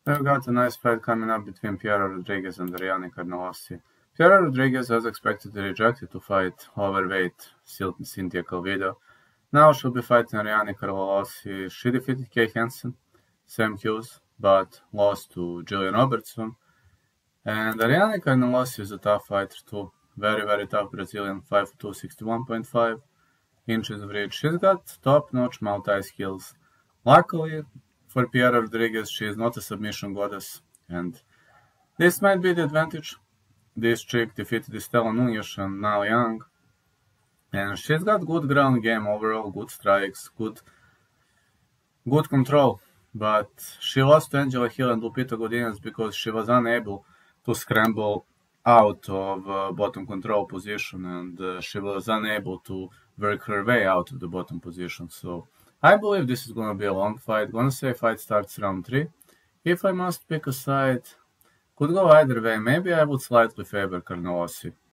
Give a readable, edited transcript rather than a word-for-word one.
We've got a nice fight coming up between Piera Rodriguez and Ariane Carnelossi. Piera Rodriguez was expected to reject to fight overweight Cynthia Calvillo. Now she'll be fighting Ariane Carnelossi. She defeated Kay Hansen, Sam Hughes, but lost to Jillian Robertson. And Ariane Carnelossi is a tough fighter too. Very, very tough Brazilian, 5'2", 61.5 inches of reach. She's got top-notch multi skills. Luckily for Piera Rodriguez, she is not a submission goddess, and this might be the advantage. This chick defeated Estela Nunez and Nao Young, and she's got good ground game overall, good strikes, good control. But she lost to Angela Hill and Lupita Godinez because she was unable to scramble out of bottom control position, and she was unable to work her way out of the bottom position. So I believe this is going to be a long fight. Gonna say fight starts round 3. If I must pick a side, could go either way. Maybe I would slightly favor Carnelossi.